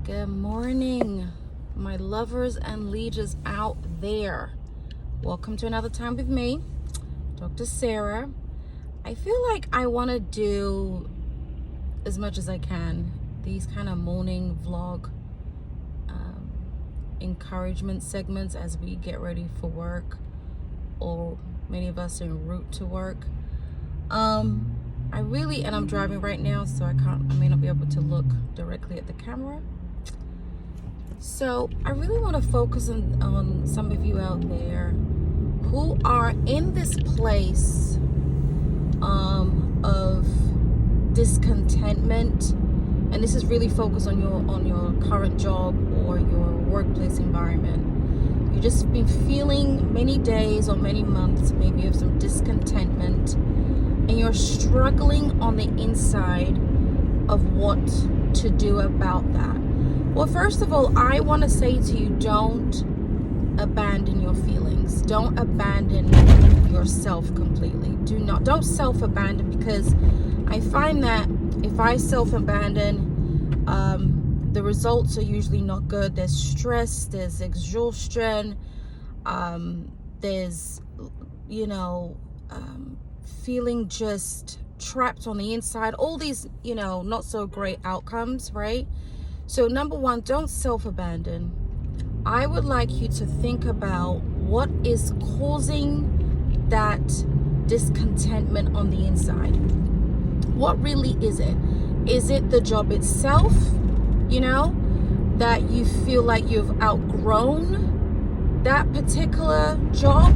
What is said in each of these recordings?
Good morning, my lovers and leaders out there. Welcome to another time with me, Dr. Sarah. I feel like I want to do as much as I can these kind of morning vlog encouragement segments as we get ready for work, or many of us en route to work. I'm driving right now, so I may not be able to look directly at the camera. So I really want to focus on some of you out there who are in this place of discontentment, and this is really focused on your current job or your workplace environment. You've just been feeling many days or many months maybe of some discontentment, and you're struggling on the inside of what to do about that. Well, first of all, I want to say to you, don't abandon your feelings. Don't abandon yourself completely. Don't self-abandon, because I find that if I self-abandon, the results are usually not good. There's stress, there's exhaustion, there's, feeling just trapped on the inside, all these, not so great outcomes, right? So number one, don't self-abandon. I would like you to think about what is causing that discontentment on the inside. What really is it? Is it the job itself, that you feel like you've outgrown that particular job?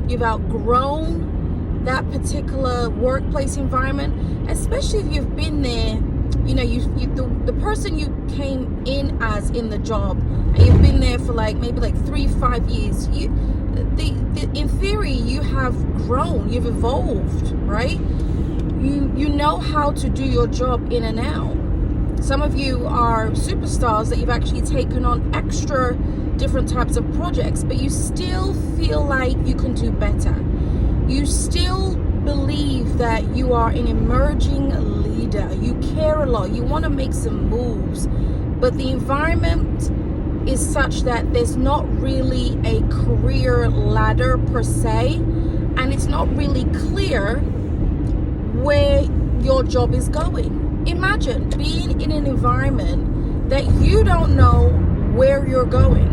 You've outgrown that particular workplace environment, especially if you've been there. The person you came in as in the job, and you've been there for maybe 3-5 years. In theory, you have grown, you've evolved, right? You know how to do your job in and out. Some of you are superstars that you've actually taken on extra different types of projects, but you still feel like you can do better. You still believe that you are an emerging leader. You care a lot. You want to make some moves, but the environment is such that there's not really a career ladder per se, and it's not really clear where your job is going. Imagine being in an environment that you don't know where you're going.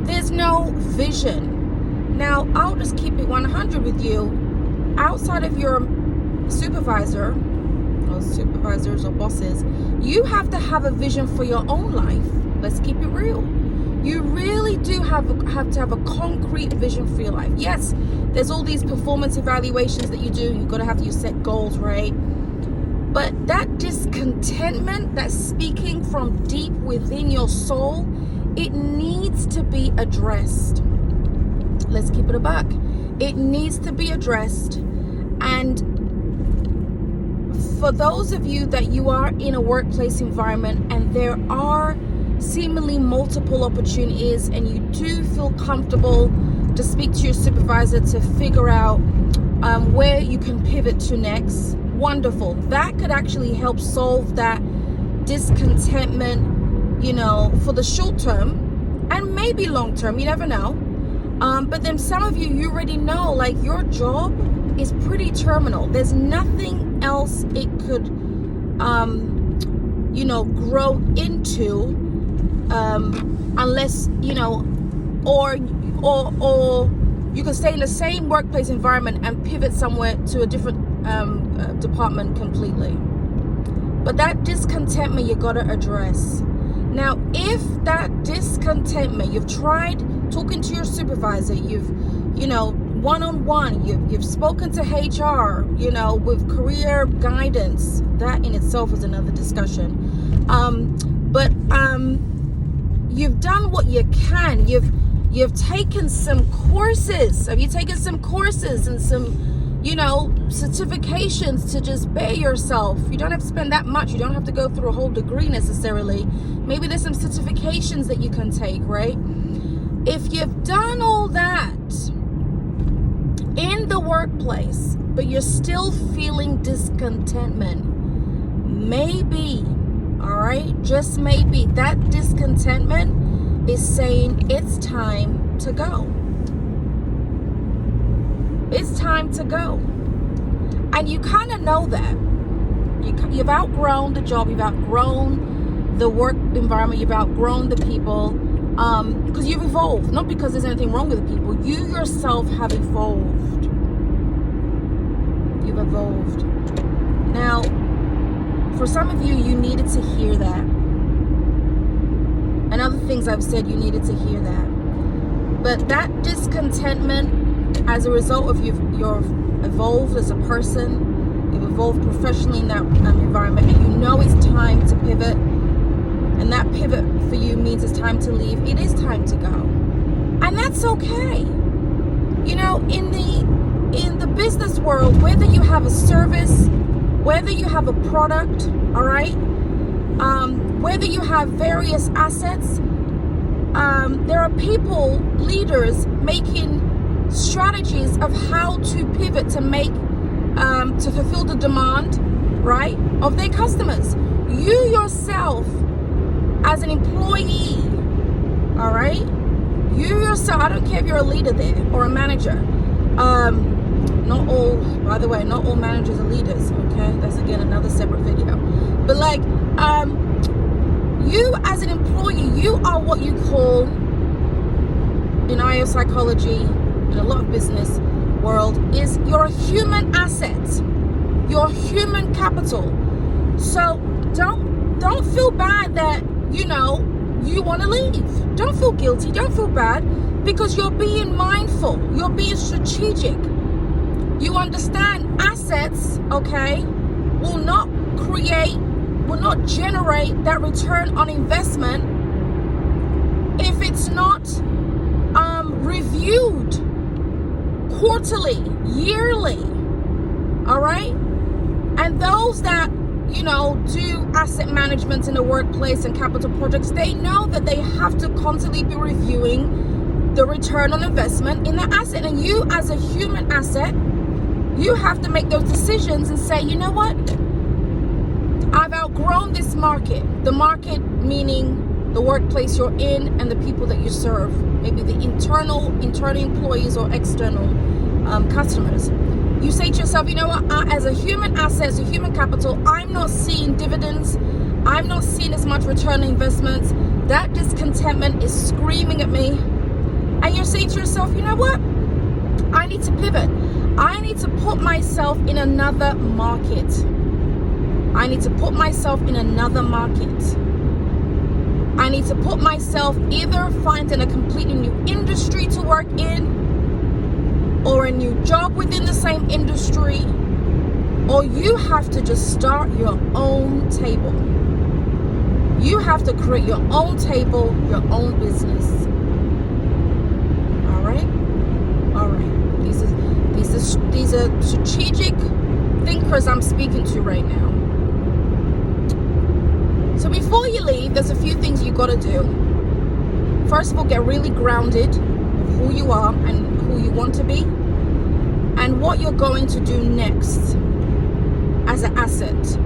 There's no vision. Now, I'll just keep it 100 with you. Outside of your supervisor or supervisors or bosses, you have to have a vision for your own life. Let's keep it real. You really do have to have a concrete vision for your life. Yes, there's all these performance evaluations that you do. You've got to have your set goals, right? But that discontentment that's speaking from deep within your soul, it needs to be addressed. Let's keep it a buck. It needs to be addressed. And for those of you that you are in a workplace environment and there are seemingly multiple opportunities, and you do feel comfortable to speak to your supervisor to figure out where you can pivot to next, wonderful. That could actually help solve that discontentment, for the short term and maybe long term. You never know. But then some of you already know, your job is pretty terminal. There's nothing else it could, grow into, unless, or you can stay in the same workplace environment and pivot somewhere to a different department completely. But that discontentment you got to address. Now, if that discontentment, you've tried talking to your supervisor, you've, one-on-one, you've spoken to HR, with career guidance, that in itself is another discussion. But you've done what you can. You've taken some courses. Have you taken some courses and some, certifications to just better yourself? You don't have to spend that much. You don't have to go through a whole degree necessarily. Maybe there's some certifications that you can take, right? If you've done all that in the workplace, but you're still feeling discontentment, maybe, all right? Just maybe that discontentment is saying it's time to go. It's time to go. And you kind of know that. You've outgrown the job, you've outgrown the work environment, you've outgrown the people, because you've evolved. Not because there's anything wrong with the people. You yourself have evolved. You've evolved. Now, for some of you, you needed to hear that. And other things I've said, you needed to hear that. But that discontentment, as a result of you're evolved as a person, you've evolved professionally in that environment, and you know it's time to pivot, and that pivot for you means it's time to leave. It is time to go, and that's okay. You know, in the business world, whether you have a service, whether you have a product, all right, whether you have various assets, there are people, leaders, making strategies of how to pivot to make to fulfill the demand, right, of their customers. You yourself as an employee, all right, you yourself, I don't care if you're a leader there or a manager, not all, by the way, not all managers are leaders, okay, that's again another separate video, but like you as an employee, you are what you call, in IO psychology, in a lot of business world, is you're a human asset, you're human capital. So don't feel bad that you want to leave. Don't feel guilty, don't feel bad, because you're being mindful, you're being strategic. You understand assets, okay, will not generate that return on investment if it's not reviewed quarterly, yearly, all right? And those that, do asset management in the workplace and capital projects, they know that they have to constantly be reviewing the return on investment in the asset. And you as a human asset, you have to make those decisions and say, you know what? I've outgrown this market. The market meaning the workplace you're in and the people that you serve. Maybe the internal employees or external customers. You say to yourself, you know what, as a human asset, as a human capital, I'm not seeing dividends. I'm not seeing as much return on investments. That discontentment is screaming at me. And you're saying to yourself, you know what, I need to pivot. I need to put myself in another market. I need to put myself in another market. I need to put myself either finding a completely new industry to work in, or a new job within the same industry, or you have to just start your own table. You have to create your own table, your own business. All right? All right. These are strategic thinkers I'm speaking to right now. So before you leave, there's a few things you got to do. First of all, get really grounded with who you are and who you want to be, and what you're going to do next as an asset,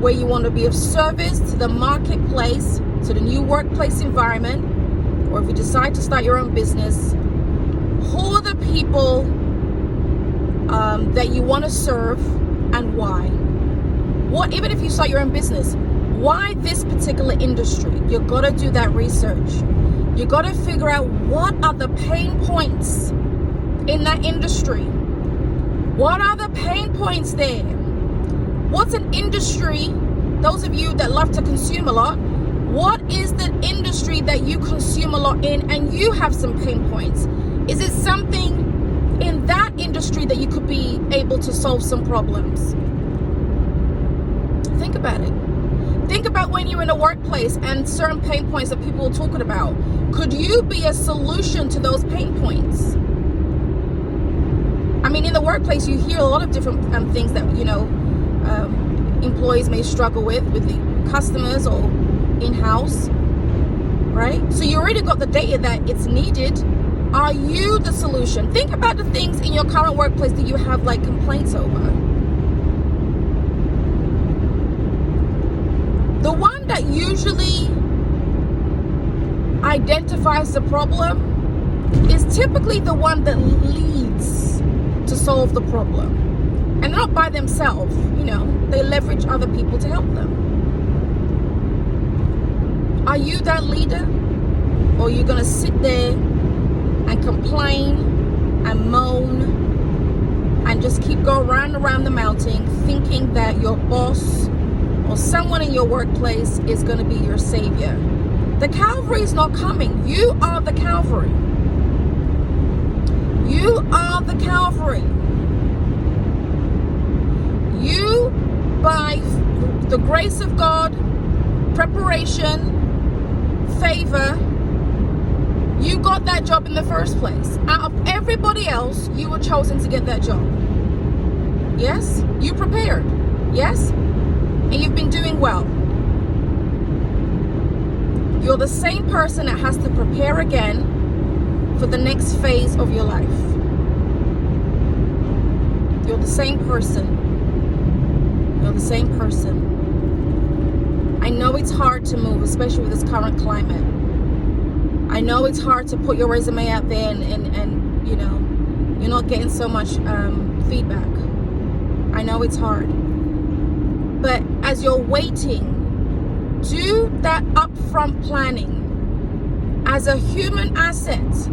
where you want to be of service to the marketplace, to the new workplace environment, or if you decide to start your own business, who are the people that you want to serve and why? What, even if you start your own business, why this particular industry? You've got to do that research. You got to figure out what are the pain points in that industry. What are the pain points there? What's an industry, those of you that love to consume a lot, what is the industry that you consume a lot in and you have some pain points? Is it something in that industry that you could be able to solve some problems? Think about it. Think about when you're in a workplace and certain pain points that people are talking about. Could you be a solution to those pain points? I mean, in the workplace, you hear a lot of different things that, employees may struggle with the customers or in-house, right? So you already got the data that it's needed. Are you the solution? Think about the things in your current workplace that you have like complaints over. The one that usually identifies the problem is typically the one that leads to solve the problem. And not by themselves, they leverage other people to help them. Are you that leader? Or are you going to sit there and complain and moan and just keep going round and around the mountain thinking that your boss or someone in your workplace is going to be your savior? The Calvary is not coming. You are the Calvary. You are the Calvary. You, by the grace of God, preparation, favor, you got that job in the first place. Out of everybody else, you were chosen to get that job. Yes? You prepared. Yes? And you've been doing well. You're the same person that has to prepare again for the next phase of your life. You're the same person. You're the same person. I know it's hard to move, especially with this current climate. I know it's hard to put your resume out there and you're not getting so much feedback. I know it's hard. But as you're waiting, do that upfront planning. As a human asset,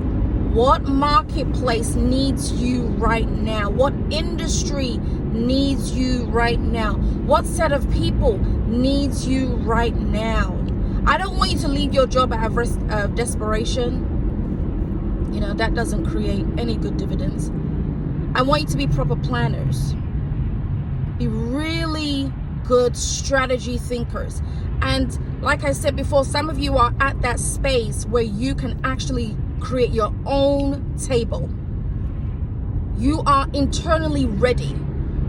what marketplace needs you right now? What industry needs you right now? What set of people needs you right now? I don't want you to leave your job out of desperation. That doesn't create any good dividends. I want you to be proper planners. Be really good strategy thinkers. And like I said before, some of you are at that space where you can actually create your own table. You are internally ready.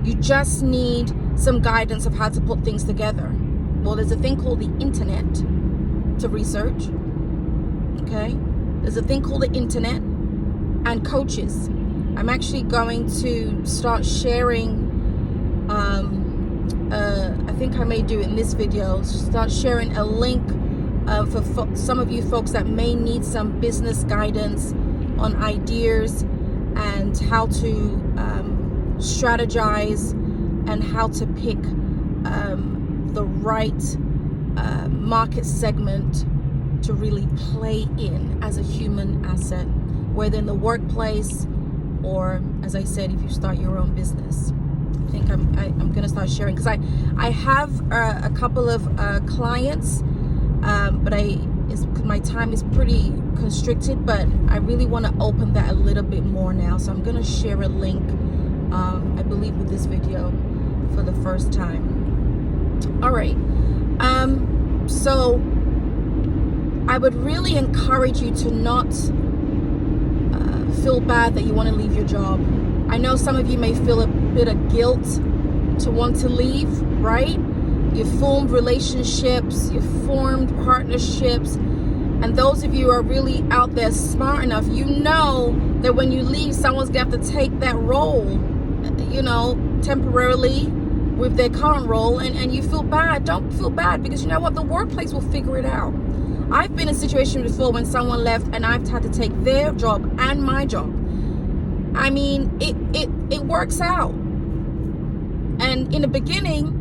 You just need some guidance of how to put things together. Well, there's a thing called the internet to research. Okay? There's a thing called the internet and coaches. I'm actually going to start sharing, I think I may do it in this video, start sharing a link for some of you folks that may need some business guidance on ideas and how to strategize and how to pick the right market segment to really play in as a human asset, whether in the workplace or, as I said, if you start your own business. I think I'm going to start sharing, because I have a couple of clients, but my time is pretty constricted, but I really want to open that a little bit more now. So I'm going to share a link, I believe, with this video for the first time. All right. So I would really encourage you to not feel bad that you want to leave your job. I know some of you may feel a bit of guilt to want to leave, right? You've formed relationships, you've formed partnerships, and those of you who are really out there smart enough, you know that when you leave, someone's going to have to take that role, temporarily with their current role, and you feel bad. Don't feel bad, because you know what? The workplace will figure it out. I've been in a situation before when someone left and I've had to take their job and my job. I mean, it works out. And in the beginning,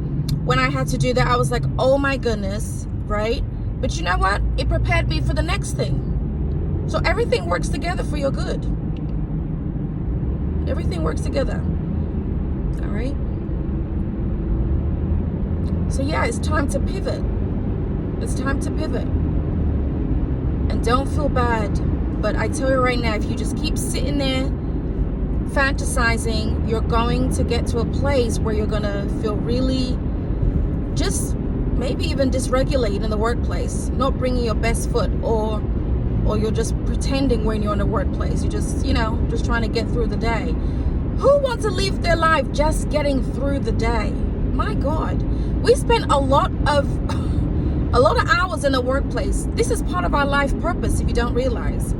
when I had to do that, I was like, oh my goodness, right? But you know what? It prepared me for the next thing. So everything works together for your good. Everything works together. All right? So yeah, it's time to pivot. It's time to pivot. And don't feel bad. But I tell you right now, if you just keep sitting there fantasizing, you're going to get to a place where you're going to feel really just maybe even dysregulated in the workplace, not bringing your best foot, or you're just pretending when you're in the workplace. You're just, just trying to get through the day. Who wants to live their life just getting through the day? My God, we spend a lot of hours in the workplace. This is part of our life purpose, if you don't realize.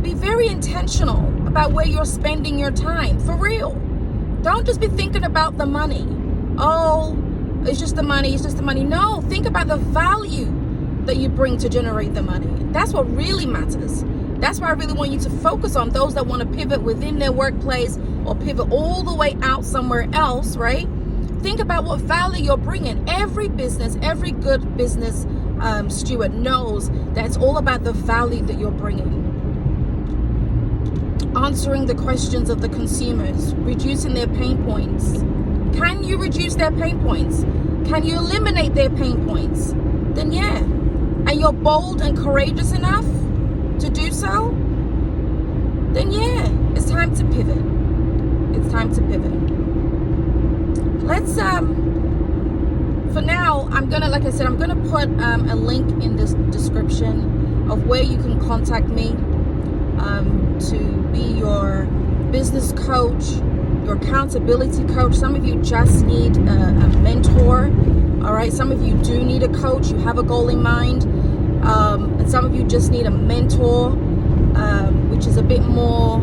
Be very intentional about where you're spending your time, for real. Don't just be thinking about the money. Oh, it's just the money, it's just the money. No, think about the value that you bring to generate the money. That's what really matters. That's why I really want you to focus on those that want to pivot within their workplace or pivot all the way out somewhere else, right? Think about what value you're bringing. Every business, every good business steward knows that it's all about the value that you're bringing. Answering the questions of the consumers, reducing their pain points. Can you reduce their pain points? Can you eliminate their pain points? Then yeah. And you're bold and courageous enough to do so? Then yeah, it's time to pivot. It's time to pivot. Let's for now, I'm gonna put a link in this description of where you can contact me to be your business coach, your accountability coach. Some of you just need a mentor. All right, some of you do need a coach. You have a goal in mind, and some of you just need a mentor, which is a bit more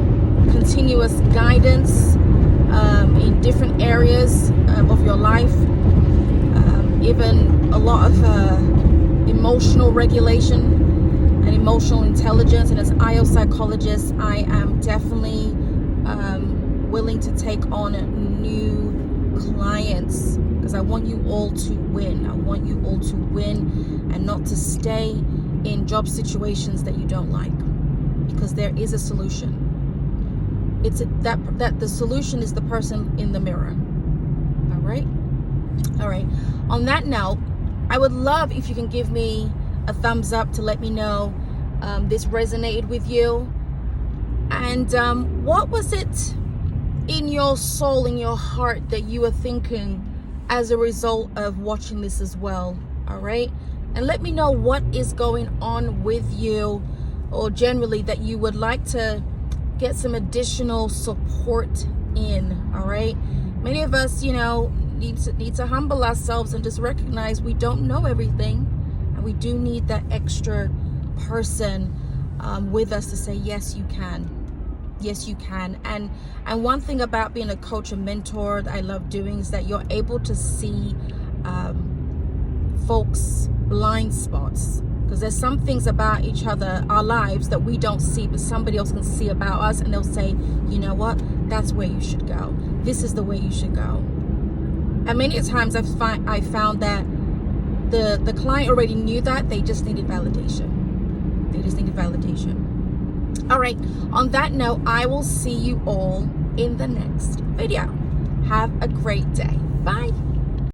continuous guidance in different areas of your life. Even a lot of emotional regulation and emotional intelligence. And as IO psychologist, I am definitely willing to take on new clients because I want you all to win. I want you all to win and not to stay in job situations that you don't like, because there is a solution. That the solution is the person in the mirror. All right. On that note, I would love if you can give me a thumbs up to let me know this resonated with you. And what was it in your soul, in your heart, that you were thinking as a result of watching this as well? All right. And let me know what is going on with you, or generally that you would like to get some additional support in. All right. Many of us, need to humble ourselves and just recognize we don't know everything, and we do need that extra person with us to say, yes, you can. Yes, you can. And one thing about being a coach and mentor that I love doing is that you're able to see folks' blind spots, because there's some things about each other, our lives, that we don't see, but somebody else can see about us, and they'll say, you know what, that's where you should go. This is the way you should go. And many times I found that the client already knew that. They just needed validation. All right. On that note, I will see you all in the next video. Have a great day. Bye.